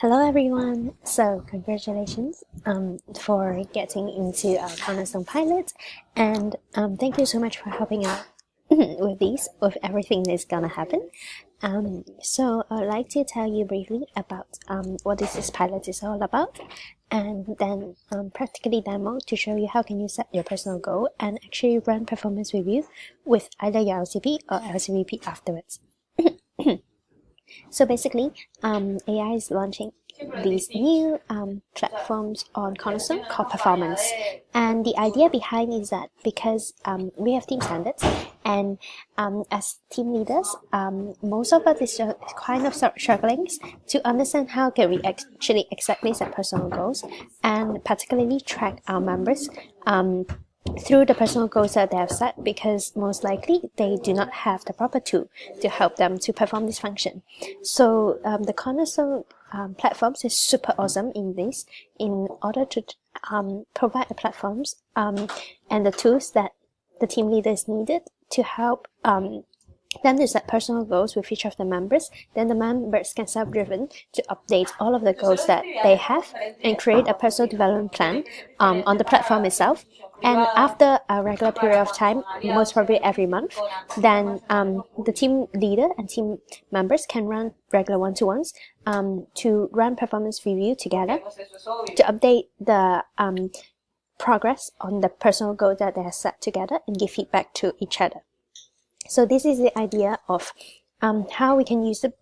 Hello everyone! So congratulations for getting into our Cornerstone pilot, and thank you so much for helping out with everything that's gonna happen. So I'd like to tell you briefly about what this pilot is all about, and then practically demo to show you how can you set your personal goal and actually run performance review with either your LCP or LCVP afterwards. So basically, AI is launching these new platforms on Cornerstone called Performance. And the idea behind is that because we have team standards, and as team leaders, most of us is kind of struggling to understand how can we actually exactly set personal goals and particularly track our members through the personal goals that they have set, because most likely they do not have the proper tool to help them to perform this function. So the Cornerstone platforms is super awesome in this, in order to provide the platforms and the tools that the team leaders needed to help them to set personal goals with each of the members. Then the members can self-driven to update all of the goals that they have and create a personal development plan on the platform itself. And after a regular period of time, most probably every month, then the team leader and team members can run regular one-to-ones to run performance review together to update the progress on the personal goal that they have set together and give feedback to each other. So this is the idea of how we can use the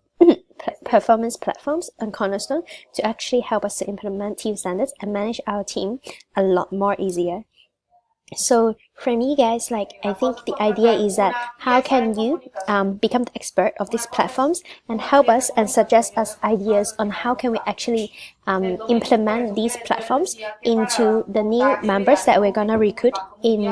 performance platforms on Cornerstone to actually help us to implement team standards and manage our team a lot more easier. So for me guys, I think the idea is that how can you become the expert of these platforms and help us and suggest us ideas on how can we actually implement these platforms into the new members that we're gonna recruit in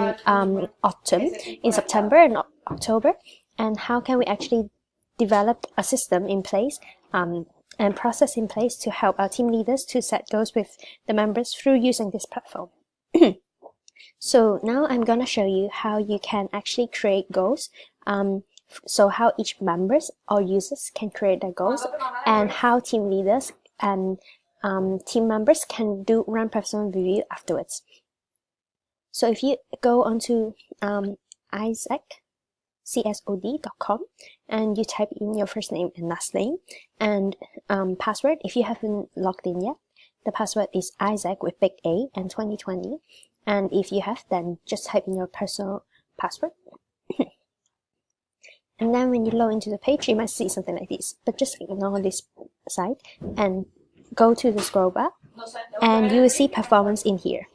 autumn, in September and October, and how can we actually develop a system in place and process in place to help our team leaders to set goals with the members through using this platform. So now I'm gonna show you how you can actually create goals. So how each members or users can create their goals, and how team leaders and team members can run personal review afterwards. So if you go onto CSOD.com and you type in your first name and last name and password, if you haven't logged in yet, the password is Isaac with big A and 2020. And if you have, then just type in your personal password. And then when you log into the page, you might see something like this, but just ignore this side and go to the scroll bar and you will see performance in here.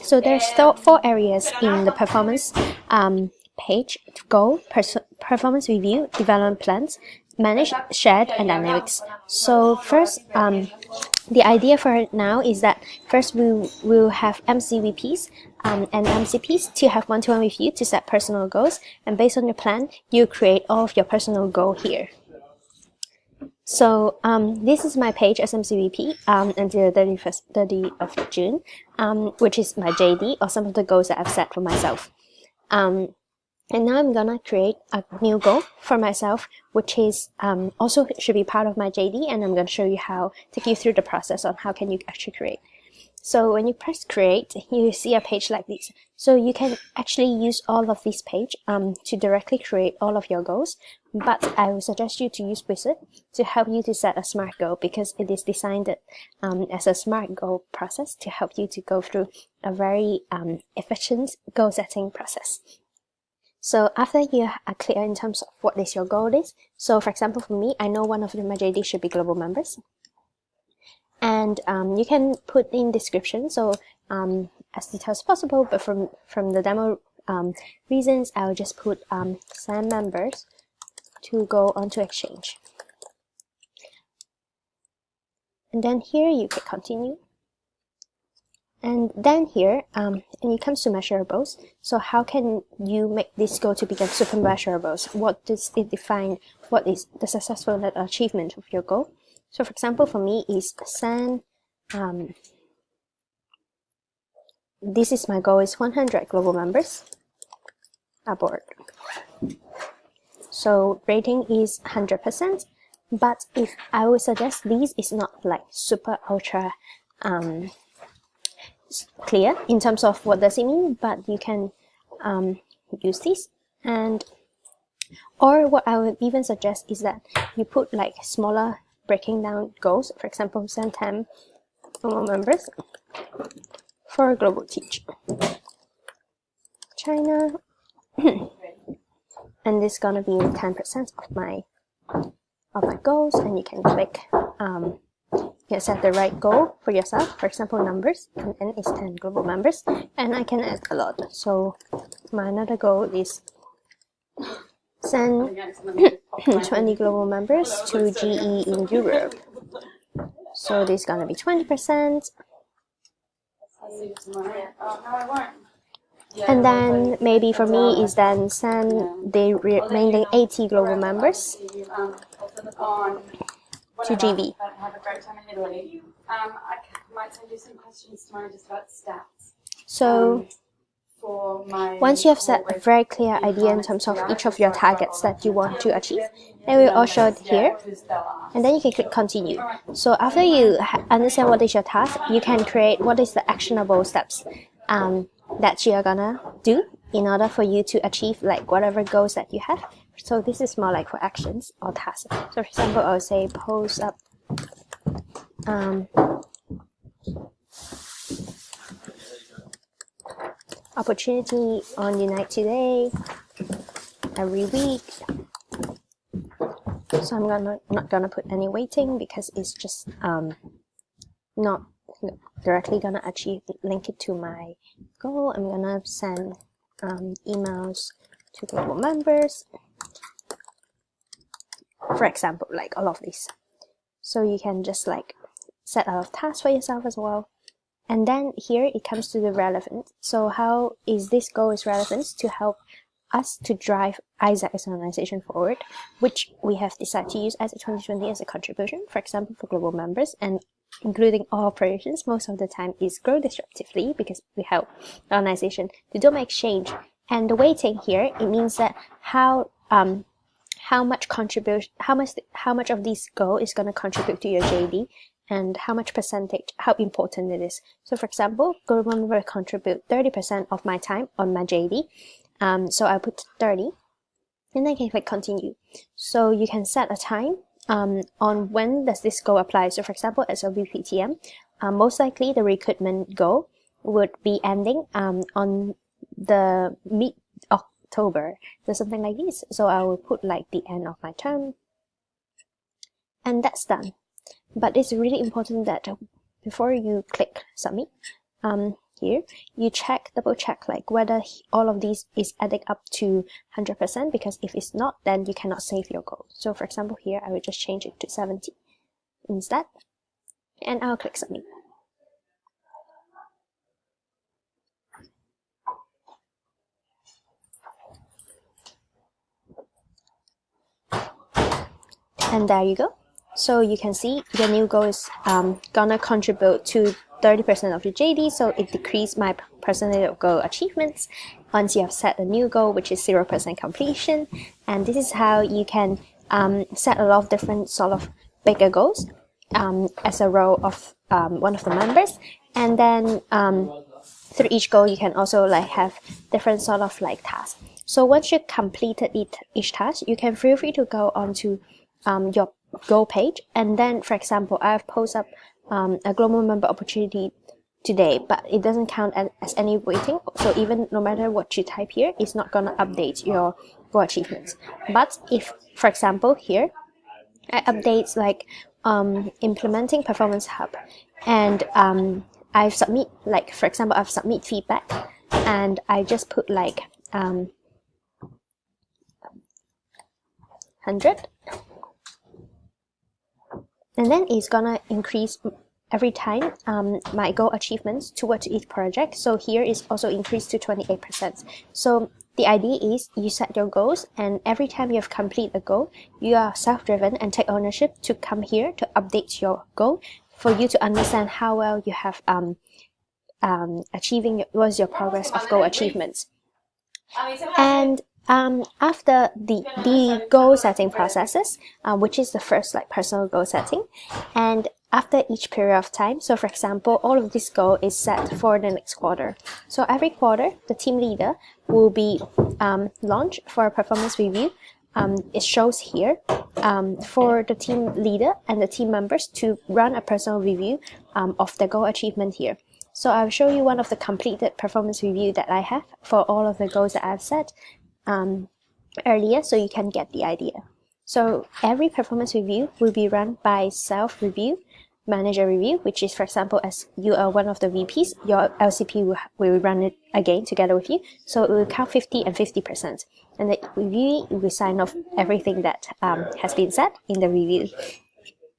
So there's 4 areas in the performance page: goal, performance review, development plans, manage, shared, and dynamics. So first, the idea for now is that first we will have MCVPs and MCPs to have one-to-one with you to set personal goals, and based on your plan, you create all of your personal goal here. So this is my page as MCVP until the 30th of June, which is my JD or some of the goals that I've set for myself. And now I'm gonna create a new goal for myself, which is also should be part of my JD, and I'm gonna show you how, take you through the process on how can you actually create. So when you press create, you see a page like this. So you can actually use all of this page to directly create all of your goals, but I would suggest you to use Wizard to help you to set a SMART goal, because it is designed as a SMART goal process to help you to go through a very efficient goal setting process. So after you are clear in terms of what is your goal is, so for example for me, I know one of my JD should be global members. And you can put in description, so as detailed as possible, but from the demo reasons, I'll just put send members to go onto Exchange. And then here you can continue. And then here, and it comes to measurables. So how can you make this goal to become super measurables? What does it define? What is the successful achievement of your goal? So for example, for me is send, this is my goal is 100 global members aboard. So rating is 100%. But if I would suggest, these is not like super ultra clear in terms of what does it mean, but you can use this. And or what I would even suggest is that you put like smaller breaking down goals. For example, send 10 global members for a global teach China. And this is gonna be 10% of my goals, and you can click you can set the right goal for yourself, for example numbers, and n is 10 global members, and I can add a lot. So my another goal is send 20 global members to GE in Europe. So this is gonna be 20%. And then maybe for me is then send the remaining 80 global members to GB. I might send you some questions tomorrow just about stats. So once you have set a very clear idea in terms of each of your targets that you want to achieve, then we will all show it here, and then you can click continue. So after you understand what is your task, you can create what is the actionable steps that you are gonna do in order for you to achieve like whatever goals that you have. So this is more like for actions or tasks. So for example, I would say post up opportunity on Unite Today every week. So I'm not gonna put any weighting because it's just not directly gonna link it to my goal. I'm gonna send emails to global members, for example, like all of these. So you can just like set a lot of tasks for yourself as well. And then here it comes to the relevant. So how is this goal is relevant to help us to drive Isaac as an organization forward, which we have decided to use Isaac 2020 as a contribution, for example, for global members, and including all operations most of the time is grow disruptively, because we help the organization to do make change. And the weighting here, it means that how much of this goal is going to contribute to your JD, and how much percentage, how important it is. So for example, global member contribute 30% of my time on my JD. So I put 30, and then I can click continue. So you can set a time on when does this goal apply. So for example, as a VPTM, most likely the recruitment goal would be ending on the mid-October, so something like this. So I will put like the end of my term, and that's done. But it's really important that before you click submit, here you double check like whether all of these is adding up to 100%, because if it's not, then you cannot save your goal. So for example, here I will just change it to 70 instead, and I'll click submit. And there you go. So you can see your new goal is gonna contribute to 30% of your JD, so it decreased my percentage of goal achievements once you have set a new goal, which is 0% completion. And this is how you can set a lot of different sort of bigger goals as a role of one of the members. And then through each goal, you can also like have different sort of like tasks. So once you completed each task, you can feel free to go onto your goal page, and then for example, I've posted up a global member opportunity today, but it doesn't count as any weighting, so even no matter what you type here, it's not gonna update your goal achievements. But if, for example, here I update like implementing Performance Hub, and I've submit, like for example, I've submit feedback, and I just put like 100, and then it's gonna increase every time my goal achievements towards each project. So here is also increased to 28%. So the idea is you set your goals, and every time you have completed a goal, you are self-driven and take ownership to come here to update your goal for you to understand how well you have achieving what's your progress of goal achievements. And After the goal setting processes, which is the first like personal goal setting, and after each period of time, so for example, all of this goal is set for the next quarter. So every quarter, the team leader will be launched for a performance review. It shows here for the team leader and the team members to run a personal review of the goal achievement here. So I'll show you one of the completed performance review that I have for all of the goals that I've set earlier, so you can get the idea. So every performance review will be run by self-review, manager review, which is, for example, as you are one of the VPs, your LCP will run it again together with you. So it will count 50 and 50%. And the review will sign off everything that has been said in the review.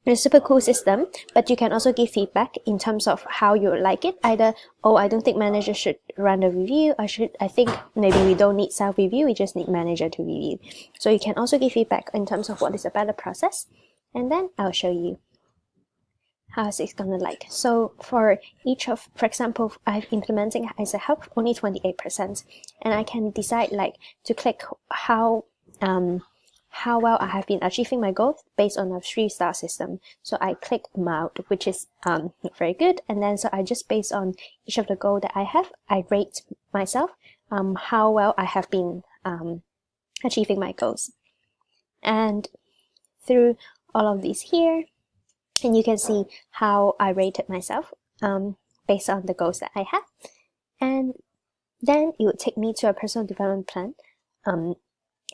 It's a super cool system, but you can also give feedback in terms of how you like it. Either, oh, I don't think manager should run the review. I think maybe we don't need self-review, we just need manager to review. So you can also give feedback in terms of what is a better process. And then I'll show you how it's gonna like. So for each of, for example, I'm implementing as a help only 28%, and I can decide like to click how well I have been achieving my goals based on a 3-star system. So I click mild, which is not very good, and then so I just based on each of the goal that I have, I rate myself how well I have been achieving my goals. And through all of these here, and you can see how I rated myself based on the goals that I have. And then it would take me to a personal development plan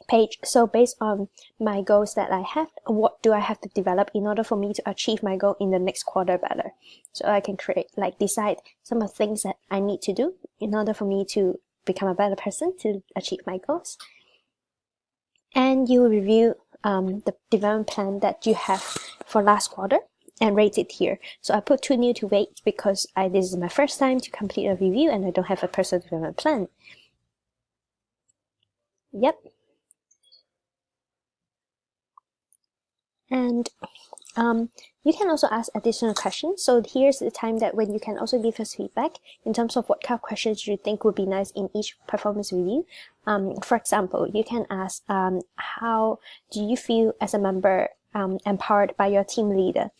page. So based on my goals that I have, what do I have to develop in order for me to achieve my goal in the next quarter better? So I can decide some of the things that I need to do in order for me to become a better person to achieve my goals. And you will review the development plan that you have for last quarter and rate it here. So I put too new to wait because this is my first time to complete a review and I don't have a personal development plan. Yep. And you can also ask additional questions. So here's the time that when you can also give us feedback in terms of what kind of questions you think would be nice in each performance review. For example, you can ask, how do you feel as a member empowered by your team leader?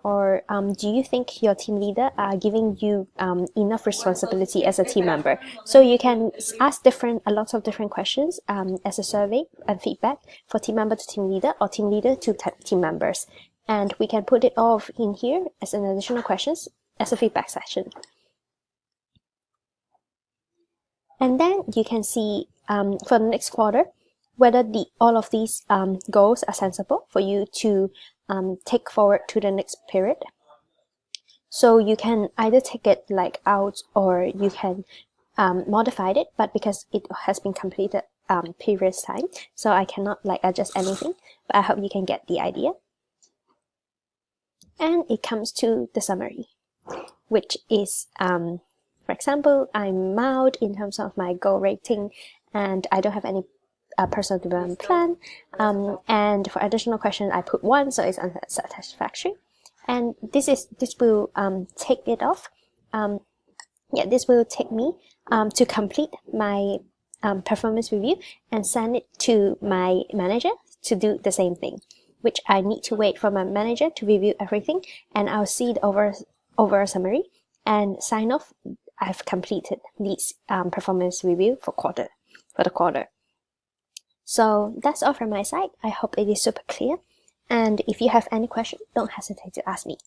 Or do you think your team leader are giving you enough responsibility as a team member? So you can ask a lot of different questions as a survey and feedback for team member to team leader or team leader to team members. And we can put it all in here as an additional questions as a feedback session. And then you can see for the next quarter, whether all of these goals are sensible for you to take forward to the next period. So you can either take it like out or you can modify it, but because it has been completed previous time, so I cannot like adjust anything, but I hope you can get the idea. And it comes to the summary, which is for example, I'm mild in terms of my goal rating and I don't have any personal development plan, and for additional questions I put 1, so it's unsatisfactory, and this will take it off. This will take me to complete my performance review and send it to my manager to do the same thing, which I need to wait for my manager to review everything, and I'll see the overall summary and sign off. I've completed this performance review for the quarter. So that's all from my side. I hope it is super clear. And if you have any question, don't hesitate to ask me.